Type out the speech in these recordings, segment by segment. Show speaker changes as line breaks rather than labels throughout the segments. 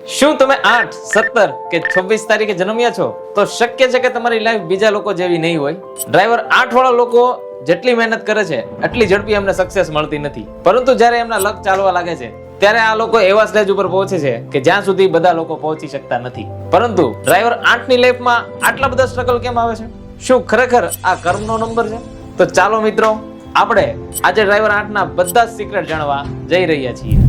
શું તમે 8, 17 કે 26 તારીખે જન્મ્યા છો તો શક્ય છે કે તમારી લાઈફ બીજા લોકો જેવી નહીં હોય? ડ્રાઈવર 8 વાળા લોકો જેટલી મહેનત કરે છે એટલી ઝડપી એમને સક્સેસ મળતી નથી, પરંતુ જ્યારે એમના લક ચાલવા લાગે છે ત્યારે આ લોકો એવા સ્ટેજ ઉપર પહોંચે છે કે જ્યાં સુધી બધા લોકો પહોંચી શકતા નથી. પરંતુ ડ્રાઈવર 8 ની લાઈફમાં આટલા બધા સ્ટ્રગલ કેમ આવે છે? શું ખરેખર આ કર્મનો નંબર છે? તો ચાલો મિત્રો, આપણે આજે ડ્રાઈવર 8 ના બધા જ સિક્રેટ જાણવા જઈ રહ્યા છીએ.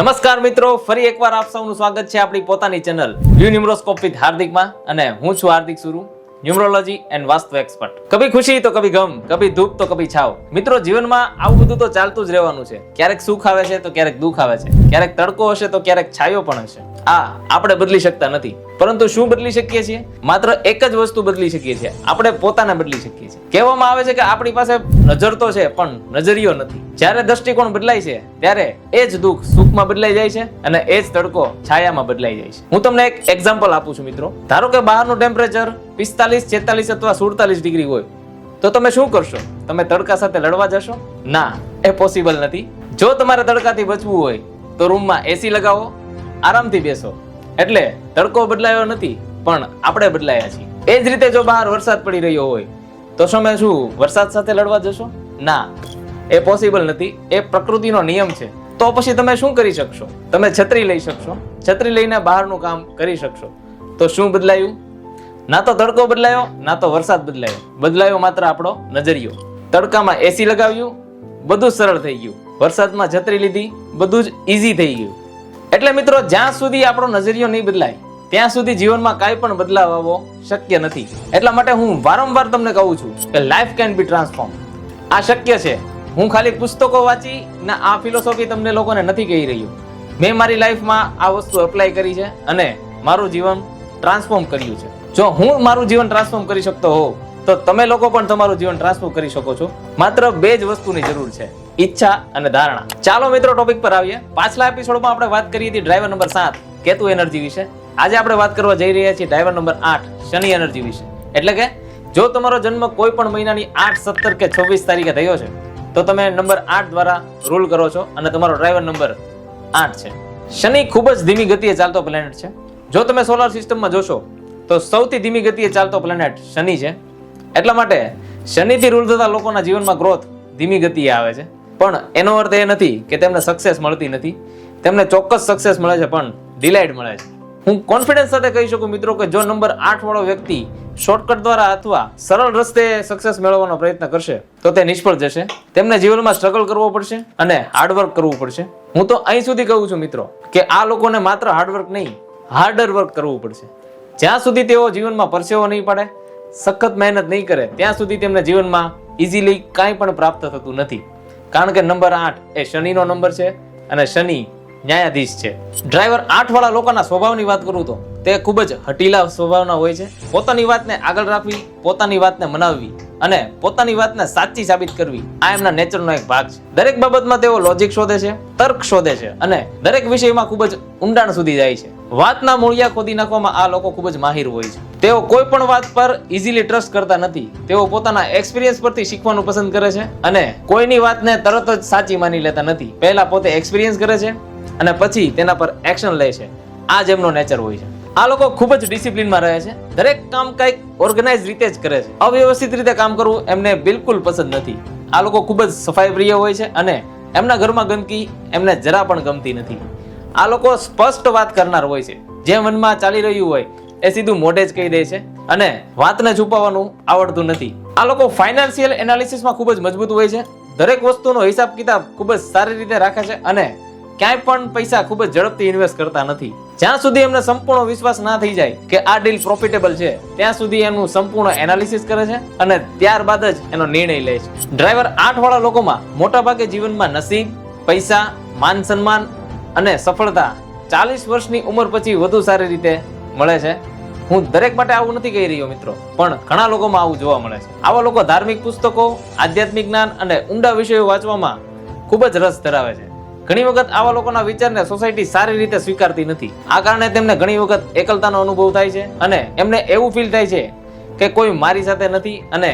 નમસ્કાર મિત્રો, ફરી એકવાર આપ સૌનું સ્વાગત છે આપણી પોતાની ચેનલ વ્યૂ ન્યુમરોસ્કોપ વિથ હાર્દિકમાં. અને હું છું Hardik Suru, numerology and Vastu expert. કભી ખુશી તો કભી ગમ, કભી ધૂપ તો કભી છાવ. મિત્રો, જીવનમાં આવું બધું તો ચાલતું જ રહેવાનું છે. ક્યારેક સુખ આવે છે તો ક્યારેક દુઃખ આવે છે, ક્યારેક તડકો હશે તો ક્યારેક છાયો પણ હશે. આપણે બદલી શકતા નથી, પરંતુ શું બદલી શકીએ છીએ? માત્ર એક જ વસ્તુ બદલી શકીએ છીએ, આપણે પોતાને બદલી શકીએ છીએ. કહેવામાં આવે છે કે આપણી પાસે નજર તો છે પણ નજરિયો નથી. જ્યારે દ્રષ્ટિકોણ બદલાય છે ત્યારે એ જ દુઃખ સુખમાં બદલાઈ જાય છે અને એ જ તડકો છાયામાં બદલાઈ જાય છે. હું તમને એક એક્ઝામ્પલ આપું છું મિત્રો. ધારો કે બહારનું ટેમ્પરેચર 45, 46 અથવા 47 ડિગ્રી હોય તો તમે શું કરશો? તમે તડકા સાથે લડવા જશો? ના, એ પોસિબલ નથી. જો તમારે તડકાથી બચવું હોય તો રૂમમાં એસી લગાવો, આરામથી બેસો. એટલે તડકો બદલાયો નથી, પણ આપણે બદલાયા છીએ. એ જ રીતે જો બહાર વરસાદ પડી રહ્યો હોય તો તમે શું વરસાદ સાથે લડવા જશો? ના, એ પોસિબલ નથી. એ પ્રકૃતિનો નિયમ છે. તો પછી તમે શું કરી શકશો? તમે છત્રી લઈ શકશો, છત્રી લઈને બહારનું કામ કરી શકશો. તો શું બદલાયું? ના તો તડકો બદલાયો, ના તો વરસાદ બદલાયો. બદલાયો માત્ર આપણો નજરિયો. તડકામાં એસી લગાવ્યું, બધું સરળ થઈ ગયું. વરસાદમાં છત્રી લીધી, બધું જ ઈઝી થઈ ગયું. એટલે મિત્રો, જ્યાં સુધી આપણો નજરિયો નહીં બદલાય ત્યાં સુધી જીવનમાં કાંઈ પણ બદલાવ આવવો શક્ય નથી. એટલા માટે હું વારંવાર તમને કહું છું કે લાઈફ કેન બી ટ્રાન્સફોર્મ. આ શક્ય છે. હું ખાલી પુસ્તકો વાંચી ને આ ફિલોસોફી તમને લોકોને નથી કહી રહ્યો. મેં મારી લાઈફમાં આ વસ્તુ અપ્લાય કરી છે અને મારું જીવન ટ્રાન્સફોર્મ કર્યું છે. જો હું મારું જીવન ટ્રાન્સફોર્મ કરી શકતો હોઉં તો તમે લોકો પણ તમારું જીવન ટ્રાન્સફોર્મ કરી શકો છો. માત્ર બે જ વસ્તુની જરૂર છે, ઈચ્છા અને ધારણા. ચાલો મિત્રો, ટોપિક પર આવીએ. પાછલા એપિસોડમાં આપણે વાત કરી હતી ડ્રાઈવર નંબર 7 કેતુ એનર્જી વિશે. આજે આપણે વાત કરવા જઈ રહ્યા છીએ ડ્રાઈવર નંબર 8 શનિ એનર્જી વિશે. એટલે કે જો તમારો જન્મ કોઈ પણ મહિનાની 8, 17 કે 26 તારીખે થયો છે તો તમે નંબર 8 દ્વારા રૂલ કરો છો અને તમારો ડ્રાઈવર નંબર 8 છે. શનિ ખૂબ જ ધીમી ગતિએ ચાલતો પ્લેનેટ છે. જો તમે સોલાર સિસ્ટમમાં જોશો તો સૌથી ધીમી ગતિએ ચાલતો પ્લેનેટ શનિ છે. એટલા માટે શનિથી રૂલ થતા લોકોના જીવનમાં ગ્રોથ ધીમી ગતિએ આવે છે. પણ એનો અર્થ એ નથી કે તેમને સક્સેસ મળતી નથી. તેમને ચોક્કસ સક્સેસ મળે છે, પણ ડિલાઇડ મળે છે. હું કોન્ફિડન્સ સાથે કહી શકું મિત્રો કે જો નંબર 8 વાળો વ્યક્તિ શોર્ટકટ દ્વારા અથવા સરળ રસ્તે સક્સેસ મેળવવાનો પ્રયત્ન કરશે તો તે નિષ્ફળ જશે. તેમને જીવનમાં સ્ટ્રગલ કરવો પડશે અને હાર્ડવર્ક કરવું પડશે. હું તો અહીં સુધી કહું છું મિત્રો કે આ લોકોને માત્ર હાર્ડવર્ક નહીં, હાર્ડર વર્ક કરવું પડશે. જ્યાં સુધી તેઓ જીવનમાં પરસેવો નહીં પાડે, સખત મહેનત નહીં કરે, ત્યાં સુધી તેમને જીવનમાં ઇઝીલી કાંઈ પણ પ્રાપ્ત થતું નથી. કારણ કે નંબર 8 એ શનિનો નંબર છે અને શનિ ન્યાયાધીશ છે. ડ્રાઈવર 8 વાળા લોકોના સ્વભાવની વાત કરું તો તે ખૂબ જ હઠીલા સ્વભાવના હોય છે. પોતાની વાતને આગળ રાખવી, પોતાની વાતને મનાવવી અને પોતાની વાતને સાચી સાબિત કરવી, આ એમના નેચરનો એક ભાગ છે. દરેક બાબતમાં તેઓ લોજિક શોધે છે, તર્ક શોધે છે અને દરેક વિષયમાં ખૂબ જ ઊંડાણ સુધી જાય છે. વાતના મૂળિયા ખોદી નાખવામાં આ લોકો ખૂબ જ માહિર હોય છે. તેઓ કોઈ પણ વાત પર ઇઝીલી ટ્રસ્ટ કરતા નથી. તેઓ પોતાના એક્સપિરિયન્સ પરથી શીખવાનું પસંદ કરે છે અને કોઈની વાતને તરત જ સાચી માની લેતા નથી. પહેલા પોતે એક્સપિરિયન્સ કરે છે અને પછી તેના પર એક્શન લે છે. આ જ એમનો નેચર હોય છે. આ લોકો ખૂબ જ ડિસિપ્લિનમાં રહે છે. દરેક કામ કંઈક ઓર્ગેનાઇઝ રીતે જ કરે છે. અવ્યવસ્થિત રીતે કામ કરવું એમને બિલકુલ પસંદ નથી. આ લોકો ખૂબ જ સફાઈ પ્રિય હોય છે અને એમના ઘરમાં ગંદકી એમને જરા પણ ગમતી નથી. આ લોકો સ્પષ્ટ વાત કરનાર હોય છે. જે મનમાં ચાલી રહ્યું હોય એ સીધું મોઢે જ કહી દે છે અને વાતને છુપાવવાનું આવડતું નથી. આ લોકો ફાઇનાન્શિયલ એનાલિસિસમાં ખૂબ જ મજબૂત હોય છે. દરેક વસ્તુનો હિસાબ કિતાબ ખૂબ જ સારી રીતે રાખે છે અને ક્યાંય પણ પૈસા ખૂબ જ ઝડપથી ઇન્વેસ્ટ કરતા નથી. જ્યાં સુધી એમને સંપૂર્ણ વિશ્વાસ ના થઈ જાય કે આ ડીલ પ્રોફિટેબલ છે ત્યાં સુધી એનું સંપૂર્ણ એનાલિસિસ કરે છે અને ત્યારબાદ જ એનો નિર્ણય લે છે. ડ્રાઈવર 8 વાળા લોકોમાં મોટાભાગે જીવનમાં નસીબ, પૈસા, માન સન્માન અને સફળતા 40 વર્ષની ઉંમર પછી વધુ સારી રીતે મળે છે. હું દરેક માટે આવું નથી કહી રહ્યો મિત્રો, પણ ઘણા લોકોમાં આવું જોવા મળે છે. આવા લોકો ધાર્મિક પુસ્તકો, આધ્યાત્મિક જ્ઞાન અને ઊંડા વિષયો વાંચવામાં ખૂબ જ રસ ધરાવે છે. ઘણી વખત આવા લોકોના વિચારને સોસાયટી સારી રીતે સ્વીકારતી નથી. આ કારણે તેમને ઘણી વખત એકલતાનો અનુભવ થાય છે અને એમને એવું ફીલ થાય છે કે કોઈ મારી સાથે નથી અને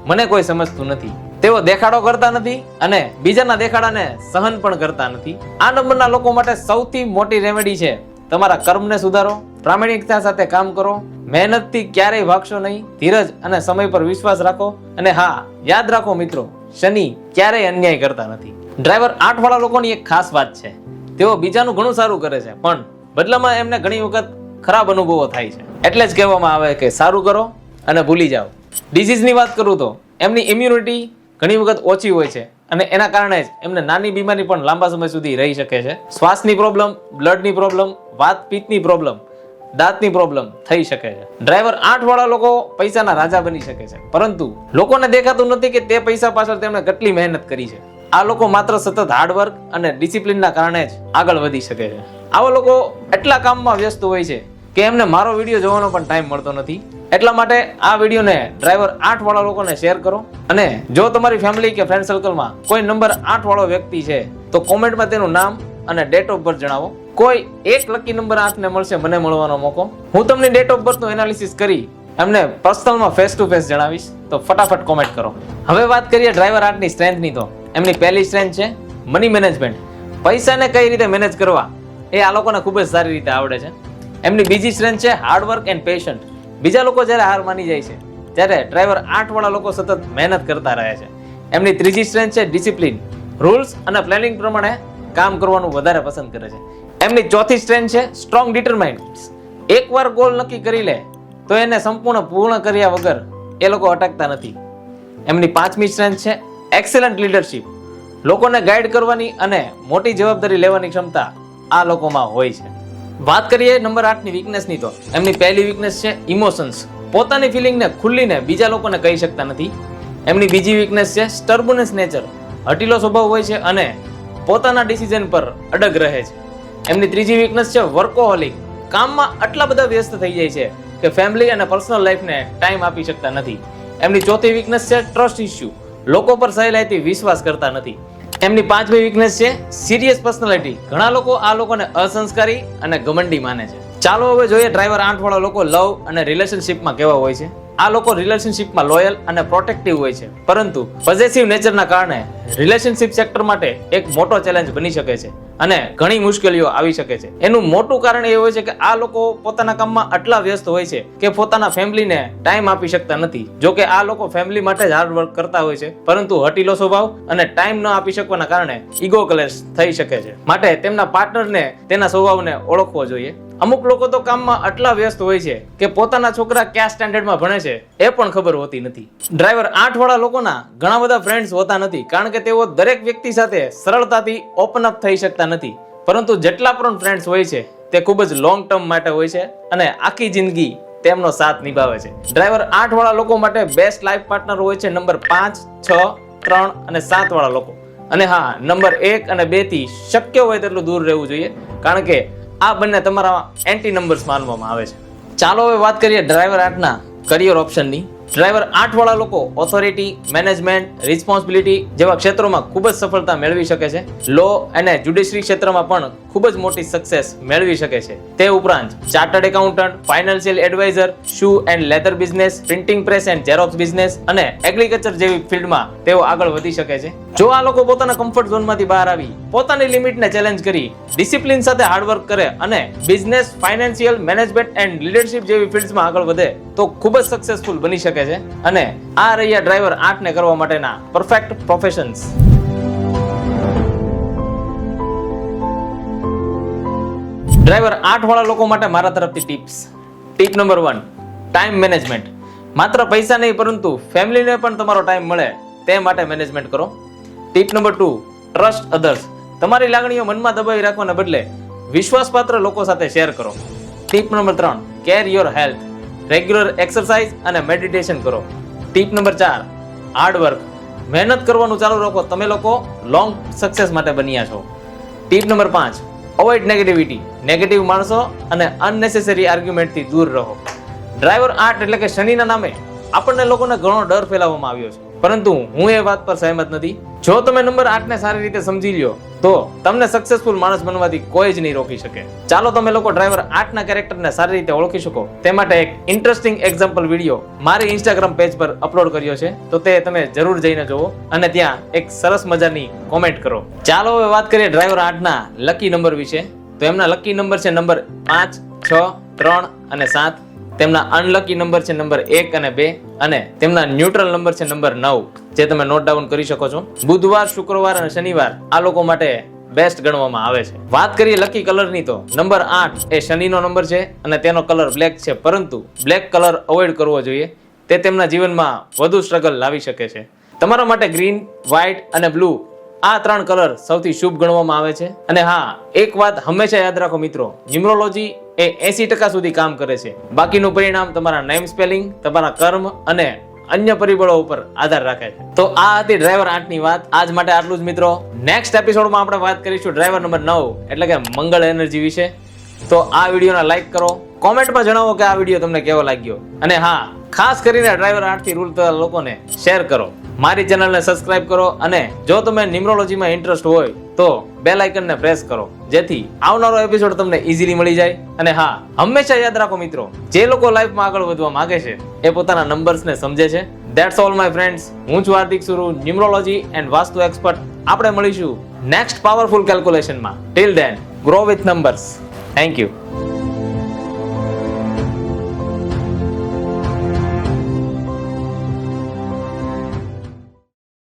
મને કોઈ સમજતું નથી. તેઓ દેખાડો કરતા નથી અને બીજાના દેખાડાને સહન પણ કરતા નથી. આ નંબરના લોકો માટે સૌથી મોટી રેમેડી છે તમારા કર્મને સુધારો, પ્રામાણિકતા સાથે કામ કરો, મહેનતથી ક્યારેય ભાગશો નહીં, ધીરજ અને સમય પર વિશ્વાસ રાખો. અને હા, યાદ રાખો મિત્રો, શનિ ક્યારેય અન્યાય કરતા નથી. ડ્રાઈવર 8 વાળા લોકોની એક ખાસ વાત છે, તેઓ બીજાનું ઘણું સારું કરે છે પણ બદલામાં એમને ઘણી વખત ખરાબ અનુભવો થાય છે. એટલે જ કહેવામાં આવે કે સારું કરો અને ભૂલી જાઓ. ડિઝીઝની વાત કરું તો એમની ઇમ્યુનિટી ઘણી વખત ઓછી હોય છે અને એના કારણે જ એમને નાની બીમારી પણ લાંબા સમય સુધી રહી શકે છે. શ્વાસની પ્રોબ્લેમ, બ્લડની પ્રોબ્લેમ, વાત પિત્તની પ્રોબ્લેમ, દાંતની પ્રોબ્લેમ થઈ શકે છે. ડ્રાઈવર 8 વાળા લોકો પૈસાના રાજા બની શકે છે પરંતુ લોકોને દેખાતું નથી કે તે પૈસા પાછળ તેમણે કેટલી મહેનત કરી છે. આ લોકો માત્ર સતત હાર્ડવર્ક અને ડિસિપ્લિનના કારણે જ આગળ વધી શકે છે. આવા લોકો એટલા કામમાં વ્યસ્ત હોય છે કે એમને મારો વિડીયો જોવાનો પણ ટાઈમ મળતો નથી. એટલા માટે આ વિડીયોને ડ્રાઈવર 8 વાળા લોકોને શેર કરો અને જો તમારી ફેમિલી કે ફ્રેન્ડ સર્કલમાં કોઈ નંબર 8 વાળો વ્યક્તિ છે તો કોમેન્ટમાં તેનું નામ અને ડેટ ઓફ બર્થ જણાવો. કોઈ એક લકી નંબર 8 ને મળશે મને મળવાનો મોકો. હું તમને ડેટ ઓફ બર્થનું એનાલિસિસ કરી એમને પર્સનલમાં ફેસ ટુ ફેસ જણાવીશ, તો ફટાફટ કોમેન્ટ કરો. હવે વાત કરીએ ડ્રાઈવર 8 ની સ્ટ્રેન્થની. તો એમની પહેલી સ્ટ્રેન્થ છે મની મેનેજમેન્ટ. પૈસાને કઈ રીતે મેનેજ કરવા એ આ લોકોને ખૂબ જ સારી રીતે આવડે છે. એમની બીજી સ્ટ્રેન્થ છે હાર્ડવર્ક એન્ડ પેશન્ટ. બીજા લોકો જ્યારે હાર માની જાય છે ત્યારે ડ્રાઈવર 8 વાળા લોકો સતત મહેનત કરતા રહે છે. એમની ત્રીજી સ્ટ્રેન્થ છે ડિસિપ્લિન. રૂલ્સ અને પ્લાનિંગ પ્રમાણે કામ કરવાનું વધારે પસંદ કરે છે. એમની ચોથી સ્ટ્રેન્થ છે સ્ટ્રોંગ ડિટરમાઇન્ડ. એકવાર ગોલ નક્કી કરી લે તો એને સંપૂર્ણ પૂર્ણ કર્યા વગર એ લોકો અટકતા નથી. એમની પાંચમી સ્ટ્રેન્થ છે એક્સેલન્ટ લીડરશિપ. લોકોને ગાઈડ કરવાની અને મોટી જવાબદારી લેવાની ક્ષમતા આ લોકોમાં હોય છે. વાત કરીએ નંબર 8 ની વીકનેસની. તો એમની પહેલી વીકનેસ છે ઇમોશન્સ. પોતાની ફિલિંગને ખુલ્લીને બીજા લોકોને કહી શકતા નથી. એમની બીજી વીકનેસ છે સ્ટર્બુનસ નેચર. હઠીલો સ્વભાવ હોય છે અને પોતાના ડિસિઝન પર અડગ રહે છે. એમની ત્રીજી વીકનેસ છે વર્કોહોલિક. કામમાં આટલા બધા વ્યસ્ત થઈ જાય છે કે ફેમિલી અને પર્સનલ લાઈફને ટાઈમ આપી શકતા નથી. એમની ચોથી વીકનેસ છે ટ્રસ્ટ ઇશ્યુ. લોકો પર સહેલાઈથી વિશ્વાસ કરતા નથી. એમની પાંચમી વીકનેસ છે સિરિયસ પર્સનાલિટી. ઘણા લોકો આ લોકોને અસંસ્કારી અને ઘમંડી માને છે. ચાલો હવે જોઈએ ડ્રાઈવર 8 વાળા લોકો લવ અને રિલેશનશિપમાં કેવા હોય છે. આ લોકો રિલેશનશિપમાં લોયલ અને પ્રોટેક્ટિવ હોય છે પરંતુ પોઝેસિવ નેચરના કારણે રિલેશનશિપ સેક્ટર માટે એક મોટો ચેલેન્જ બની શકે છે અને ઘણી મુશ્કેલીઓ આવી શકે છે. એનું મોટું કારણ એ હોય છે કે આ લોકો પોતાના કામમાં આટલા વ્યસ્ત હોય છે કે પોતાના ફેમિલીને ટાઈમ આપી શકતા નથી. જો કે આ લોકો ફેમિલી માટે જ હાર્ડ વર્ક કરતા હોય છે પરંતુ હઠીલો સ્વભાવ અને ટાઈમ ન આપી શકવાના કારણે ઈગો ક્લેશ થઈ શકે છે. માટે તેમના પાર્ટનરને તેના સ્વભાવને ઓળખવો જોઈએ. અમુક લોકો તો કામમાં આટલા વ્યસ્ત હોય છે કે પોતાના છોકરા કયા સ્ટેન્ડર્ડમાં ભણે છે એ પણ ખબર હોતી નથી. ડ્રાઈવર 8 વાળા લોકોના ઘણા બધા ફ્રેન્ડ્સ હોતા નથી કારણ કે તેઓ દરેક વ્યક્તિ સાથે સરળતાથી ઓપન અપ થઈ શકતા નથી. પરંતુ જેટલા પણ ફ્રેન્ડ્સ હોય છે તે ખૂબ જ લોંગ ટર્મ માટે હોય છે અને આખી જિંદગી તેમનો સાથ નિભાવે છે. ડ્રાઈવર 8 વાળા લોકો માટે બેસ્ટ લાઈફ પાર્ટનર હોય છે નંબર 5, 6, 3 અને 7 વાળા લોકો. અને હા, નંબર 1 અને 2 થી શક્ય હોય તેટલું દૂર રહેવું જોઈએ કારણ કે આ બંને તમારા એન્ટી નંબર્સ માનવામાં આવે છે. ચાલો હવે વાત કરીએ ડ્રાઈવર 8 ના કરિયર ઓપ્શનની. ડ્રાઈવર 8 વાળા લોકો ઓથોરિટી, મેનેજમેન્ટ, રિસ્પોન્સિબિલિટી જેવા ક્ષેત્રોમાં ખૂબ જ સફળતા મેળવી શકે છે. લો અને જ્યુડિશરી ક્ષેત્રમાં પણ ખૂબ જ મોટી સક્સેસ મેળવી શકે છે. તે ઉપરાંત chartered accountant, financial adviser, shoe and leather business, printing press and xerox business અને એગ્રીકલ્ચર જેવી ફિલ્ડમાં તેઓ આગળ વધી શકે છે. જો આ લોકો પોતાના કમ્ફર્ટ ઝોનમાંથી બહાર આવી પોતાની લિમિટને ચેલેન્જ કરી ડિસિપ્લિન સાથે હાર્ડવર્ક કરે અને business, financial, management and leadership જેવી ફિલ્ડ્સમાં આગળ વધે તો ખૂબ જ સક્સેસફુલ બની શકે છે. અને આ રહ્યા ડ્રાઈવર 8 ને કરવા માટેના પરફેક્ટ પ્રોફેશન્સ. ડ્રાઈવર 8 વાળા લોકો માટે મારા તરફથી tips. Tip number 1, time management. માત્ર પૈસા નહીં પરંતુ ફેમિલીને પણ તમારો ટાઈમ મળે તે માટે મેનેજમેન્ટ કરો. Tip number 2, trust others. તમારી લાગણીઓ મનમાં દબાવી રાખવાને બદલે વિશ્વાસપાત્ર લોકો સાથે શેર કરો. Tip number 3, care your health. Regular exercise અને મેડિટેશન કરો. Tip number 4, hard work. મહેનત કરવાનું ચાલુ રાખો. તમે લોકો લોંગ સક્સેસ માટે બન્યા છો. Tip number 5, avoid negativity. Negative માણસો અને અનનેસેસરી આર્ગ્યુમેન્ટથી દૂર રહો. ડ્રાઈવર 8 એટલે કે શનિના નામે આપણને લોકોને ઘણો ડર ફેલાવવામાં આવ્યો છે પરંતુ હું એ વાત પર સહેમત નથી. જો તમે નંબર 8 ને સારી રીતે સમજી લ્યો તો તમને સક્સેસફુલ માણસ બનવાથી કોઈ જ નહીં રોકી શકે. ચાલો તમે લોકો ડ્રાઈવર 8 ના કેરેક્ટરને સારી રીતે ઓળખી શકો તે માટે એક ઇન્ટરેસ્ટિંગ એક્ઝામ્પલ વિડીયો મારી ઇન્સ્ટાગ્રામ પેજ પર અપલોડ કર્યો છે, તો તે તમે જરૂર જઈને જુઓ અને ત્યાં એક સરસ મજાની કોમેન્ટ કરો. ચાલો હવે વાત કરીએ ડ્રાઈવર 8 ના લકી નંબર વિશે. તો એમના લકી નંબર છે નંબર 5, 6, 3 અને 7. તેમના અનલકી નંબર છે નંબર 1 અને 2 અને તેમના ન્યુટ્રલ નંબર છે નંબર 9, જે તમે નોટ ડાઉન કરી શકો છો. બુધવાર, શુક્રવાર અને શનિવાર આ લોકો માટે બેસ્ટ ગણવામાં આવે છે. વાત કરીએ લકી કલરની તો નંબર 8 એ શનિનો નંબર છે અને તેનો કલર બ્લેક છે, પરંતુ બ્લેક કલર અવોઇડ કરવો જોઈએ. તે તેમના જીવનમાં વધુ સ્ટ્રગલ લાવી શકે છે. તમારા માટે ગ્રીન, વ્હાઇટ અને બ્લુ આ 3 કલર સૌથી શુભ ગણવામાં આવે છે. અને હા, એક વાત હંમેશા યાદ રાખો મિત્રો, ન્યુમરોલોજી એ 80% સુધી કામ કરે છે. બાકીનું પરિણામ તમારા નેમ સ્પેલિંગ, તમારા કર્મ અને અન્ય પરિબળો ઉપર આધાર રાખે છે. તો આ હતી ડ્રાઈવર 8 ની વાત. આજ માટે આટલું જ મિત્રો. નેક્સ્ટ એપિસોડમાં આપણે વાત કરીશું ડ્રાઈવર નંબર 9 એટલે કે મંગળ એનર્જી વિશે. તો આ વિડીયોને લાઈક કરો, કોમેન્ટમાં જણાવો કે આ વિડીયો તમને કેવો લાગ્યો. અને હા, ખાસ કરીને ડ્રાઈવર 8 થી રૂલ થતા લોકોને શેર કરો. મારી ચેનલને સબસ્ક્રાઇબ કરો અને જો તમે ન્યુમરોલોજીમાં ઇન્ટરેસ્ટ હોય તો બેલ આઇકનને પ્રેસ કરો, જેથી આવનારો એપિસોડ તમને ઇઝીલી મળી જાય. અને હા, હંમેશા યાદ રાખો મિત્રો, જે લોકો લાઈફમાં આગળ વધવા માંગે છે એ પોતાના નંબર્સને સમજે છે. That's all my friends. હું છું Hardik Suru, numerology and Vastu expert. આપણે મળીશું નેક્સ્ટ પાવરફુલ કેલ્ક્યુલેશનમાં. Till then, grow with numbers. Thank you.